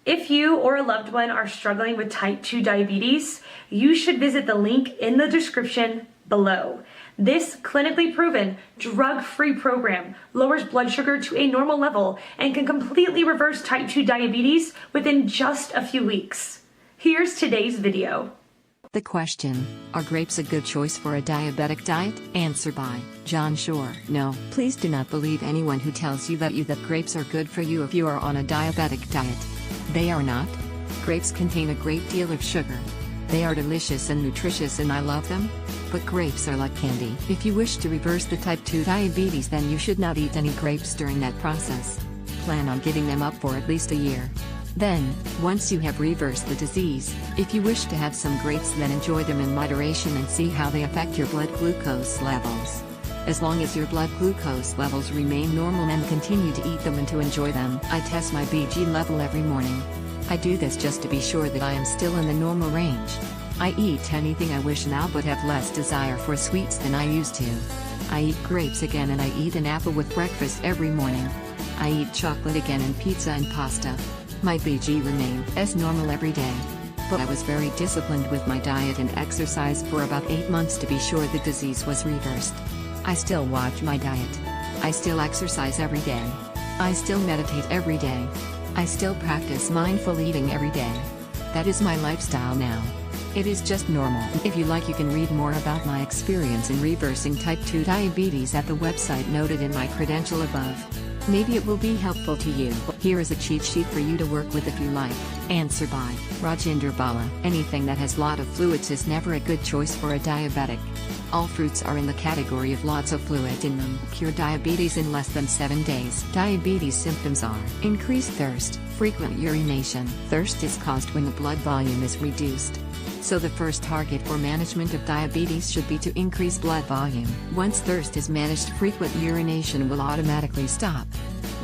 If you or a loved one are struggling with type 2 diabetes, you should visit the link in the description below. This clinically proven, drug-free program lowers blood sugar to a normal level and can completely reverse type 2 diabetes within just a few weeks. Here's today's video. The question, are grapes a good choice for a diabetic diet? Answer by John Shore. No, please do not believe anyone who tells you that grapes are good for you if you are on a diabetic diet. They are not. Grapes contain a great deal of sugar. They are delicious and nutritious and I love them. But grapes are like candy. If you wish to reverse the type 2 diabetes, then you should not eat any grapes during that process. Plan on giving them up for at least a year. Then, once you have reversed the disease, if you wish to have some grapes, then enjoy them in moderation and see how they affect your blood glucose levels. As long as your blood glucose levels remain normal and continue to eat them and to enjoy them. I test my BG level every morning. I do this just to be sure that I am still in the normal range. I eat anything I wish now but have less desire for sweets than I used to. I eat grapes again and I eat an apple with breakfast every morning. I eat chocolate again and pizza and pasta. My BG remained as normal every day. But I was very disciplined with my diet and exercise for about 8 months to be sure the disease was reversed. I still watch my diet. I still exercise every day. I still meditate every day. I still practice mindful eating every day. That is my lifestyle now. It is just normal. If you like, you can read more about my experience in reversing type 2 diabetes at the website noted in my credential above. Maybe it will be helpful to you. Here is a cheat sheet for you to work with if you like. Answer by Rajinder Bala. Anything that has lot of fluids is never a good choice for a diabetic. All fruits are in the category of lots of fluid in them. Cure diabetes in less than 7 days. Diabetes symptoms are increased thirst, frequent urination. Thirst is caused when the blood volume is reduced. So the first target for management of diabetes should be to increase blood volume. Once thirst is managed, frequent urination will automatically stop.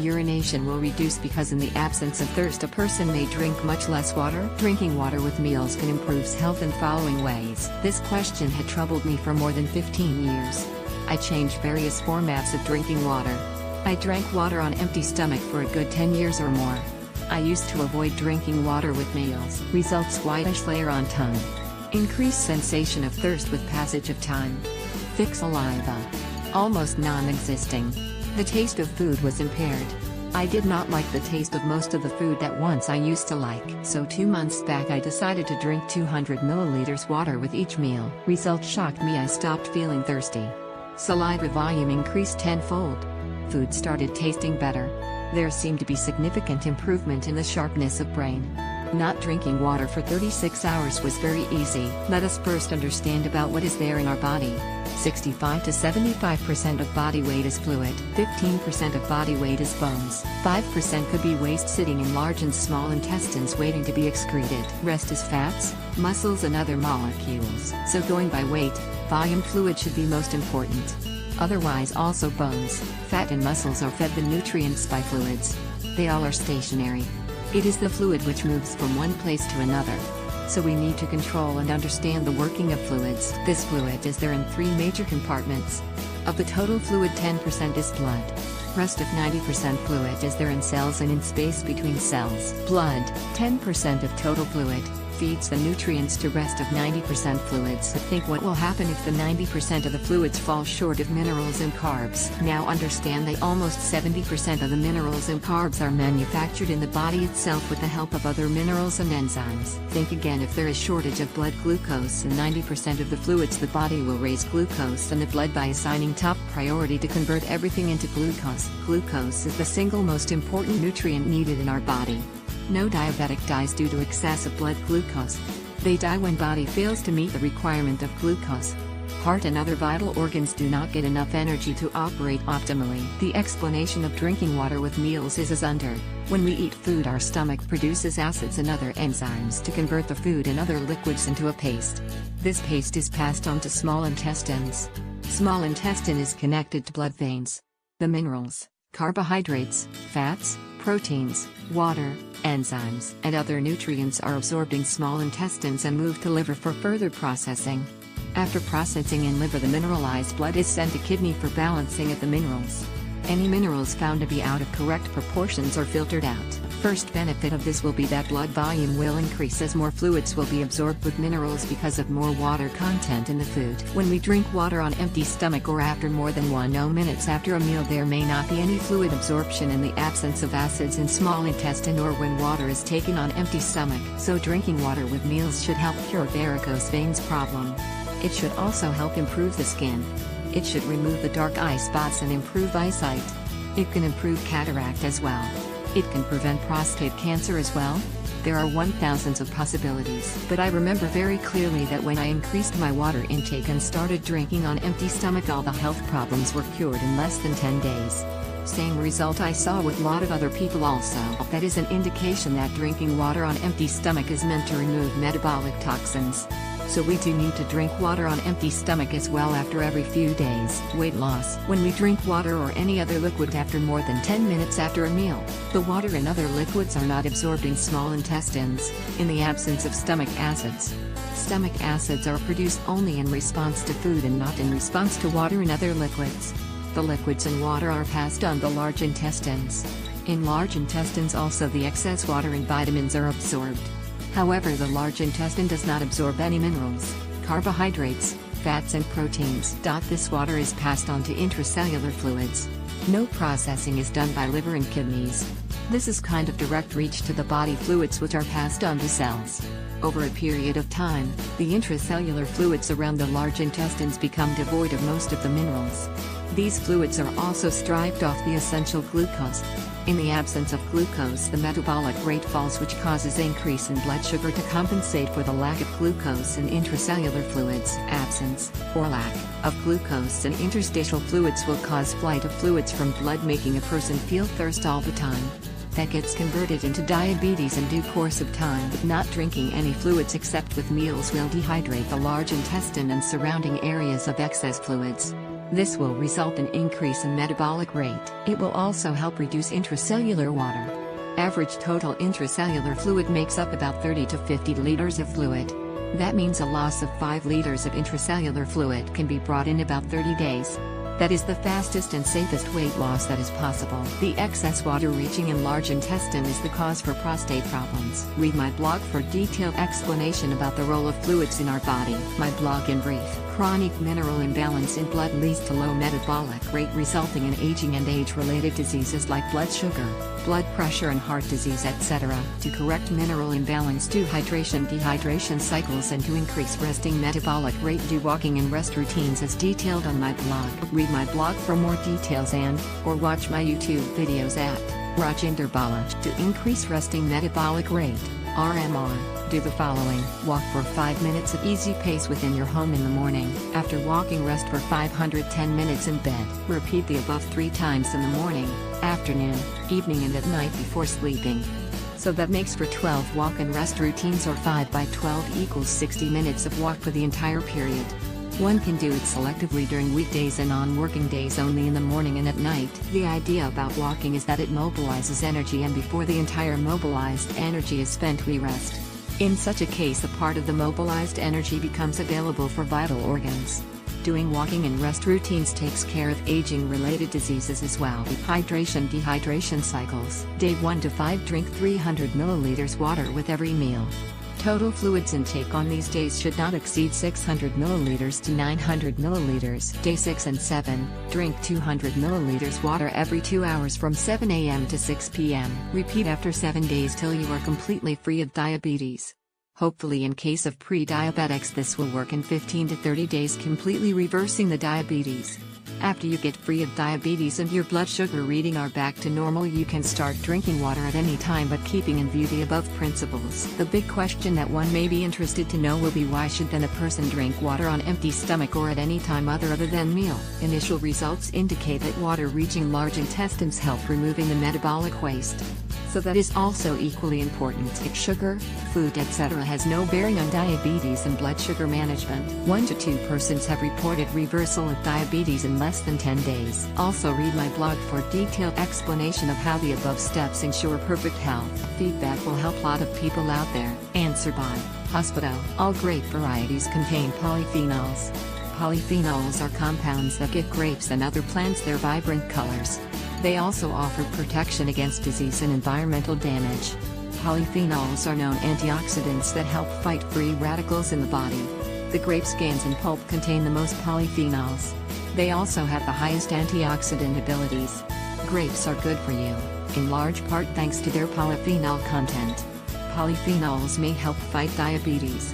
Urination will reduce because in the absence of thirst a person may drink much less water. Drinking water with meals can improve health in following ways. This question had troubled me for more than 15 years. I changed various formats of drinking water. I drank water on empty stomach for a good 10 years or more. I used to avoid drinking water with meals. Results: whitish layer on tongue. Increased sensation of thirst with passage of time. Thick saliva. Almost non-existing. The taste of food was impaired. I did not like the taste of most of the food that once I used to like. So 2 months back I decided to drink 200 milliliters water with each meal. Results shocked me. I stopped feeling thirsty. Saliva volume increased tenfold. Food started tasting better. There seemed to be significant improvement in the sharpness of brain. Not drinking water for 36 hours was very easy. Let us first understand about what is there in our body. 65 to 75% of body weight is fluid. 15% of body weight is bones. 5% could be waste sitting in large and small intestines waiting to be excreted. Rest is fats, muscles and other molecules. So going by weight, volume, fluid should be most important. Otherwise also bones, fat and muscles are fed the nutrients by fluids. They all are stationary. It is the fluid which moves from one place to another. So we need to control and understand the working of fluids. This fluid is there in 3 major compartments. Of the total fluid, 10% is blood. Rest of 90% fluid is there in cells and in space between cells. Blood, 10% of total fluid, feeds the nutrients to rest of 90% fluids. Think what will happen if the 90% of the fluids fall short of minerals and carbs. Now understand that almost 70% of the minerals and carbs are manufactured in the body itself with the help of other minerals and enzymes. Think again, if there is shortage of blood glucose in 90% of the fluids, the body will raise glucose in the blood by assigning top priority to convert everything into glucose. Glucose is the single most important nutrient needed in our body. No diabetic dies due to excessive blood glucose. They die when body fails to meet the requirement of glucose. Heart and other vital organs do not get enough energy to operate optimally. The explanation of drinking water with meals is as under. When we eat food, our stomach produces acids and other enzymes to convert the food and other liquids into a paste. This paste is passed on to small intestines. Small intestine is connected to blood veins. The minerals, carbohydrates, fats, proteins, water, enzymes, and other nutrients are absorbed in small intestines and moved to liver for further processing. After processing in liver, the mineralized blood is sent to kidney for balancing of the minerals. Any minerals found to be out of correct proportions are filtered out. First benefit of this will be that blood volume will increase as more fluids will be absorbed with minerals because of more water content in the food. When we drink water on empty stomach or after more than 10 minutes after a meal, there may not be any fluid absorption in the absence of acids in small intestine or when water is taken on empty stomach. So drinking water with meals should help cure varicose veins problem. It should also help improve the skin. It should remove the dark eye spots and improve eyesight. It can improve cataract as well. It can prevent prostate cancer as well. There are 1,000s of possibilities. But I remember very clearly that when I increased my water intake and started drinking on empty stomach, all the health problems were cured in less than 10 days. Same result I saw with a lot of other people also. That is an indication that drinking water on empty stomach is meant to remove metabolic toxins. So we do need to drink water on empty stomach as well after every few days. Weight loss. When we drink water or any other liquid after more than 10 minutes after a meal, the water and other liquids are not absorbed in small intestines, in the absence of stomach acids. Stomach acids are produced only in response to food and not in response to water and other liquids. The liquids and water are passed on the large intestines. In large intestines also the excess water and vitamins are absorbed. However, the large intestine does not absorb any minerals, carbohydrates, fats and proteins. This water is passed on to intracellular fluids. No processing is done by liver and kidneys. This is kind of direct reach to the body fluids which are passed on to cells. Over a period of time, the intracellular fluids around the large intestines become devoid of most of the minerals. These fluids are also stripped off the essential glucose. In the absence of glucose, the metabolic rate falls, which causes increase in blood sugar to compensate for the lack of glucose in intracellular fluids. Absence, or lack, of glucose in interstitial fluids will cause flight of fluids from blood, making a person feel thirst all the time. That gets converted into diabetes in due course of time. Not drinking any fluids except with meals will dehydrate the large intestine and surrounding areas of excess fluids. This will result in increase in metabolic rate. It will also help reduce intracellular water. Average total intracellular fluid makes up about 30 to 50 liters of fluid. That means a loss of 5 liters of intracellular fluid can be brought in about 30 days. That is the fastest and safest weight loss that is possible. The excess water reaching in large intestine is the cause for prostate problems. Read my blog for detailed explanation about the role of fluids in our body. My blog in brief. Chronic mineral imbalance in blood leads to low metabolic rate, resulting in aging and age-related diseases like blood sugar, blood pressure and heart disease, etc. To correct mineral imbalance, do hydration-dehydration cycles, and to increase resting metabolic rate, do walking and rest routines as detailed on my blog. Read my blog for more details or watch my YouTube videos at Rajinder Bala. To increase resting metabolic rate, RMR, do the following. Walk for 5 minutes at easy pace within your home in the morning. After walking, rest for 510 minutes in bed. Repeat the above 3 times in the morning, afternoon, evening and at night before sleeping. So that makes for 12 walk and rest routines, or 5 by 12 equals 60 minutes of walk for the entire period. One can do it selectively during weekdays and on working days only in the morning and at night. The idea about walking is that it mobilizes energy, and before the entire mobilized energy is spent, we rest. In such a case, a part of the mobilized energy becomes available for vital organs. Doing walking and rest routines takes care of aging-related diseases as well. Hydration-dehydration cycles. Day 1 to 5, drink 300 milliliters water with every meal. Total fluids intake on these days should not exceed 600 milliliters to 900 milliliters. Day 6 and 7, drink 200 milliliters water every 2 hours from 7 a.m. to 6 p.m. Repeat after 7 days till you are completely free of diabetes. Hopefully, in case of pre-diabetics, this will work in 15 to 30 days, completely reversing the diabetes. After you get free of diabetes and your blood sugar reading are back to normal, you can start drinking water at any time, but keeping in view the above principles. The big question that one may be interested to know will be, why should then a person drink water on empty stomach or at any time other than meal? Initial results indicate that water reaching large intestines help removing the metabolic waste. So that is also equally important. Sugar, food, etc. has no bearing on diabetes and blood sugar management. 1 to 2 persons have reported reversal of diabetes in less than 10 days. Also read my blog for detailed explanation of how the above steps ensure perfect health. Feedback will help a lot of people out there. Answer by Hospital. All grape varieties contain polyphenols. Polyphenols are compounds that give grapes and other plants their vibrant colors. They also offer protection against disease and environmental damage. Polyphenols are known antioxidants that help fight free radicals in the body. The grape skins and pulp contain the most polyphenols. They also have the highest antioxidant abilities. Grapes are good for you, in large part thanks to their polyphenol content. Polyphenols may help fight diabetes.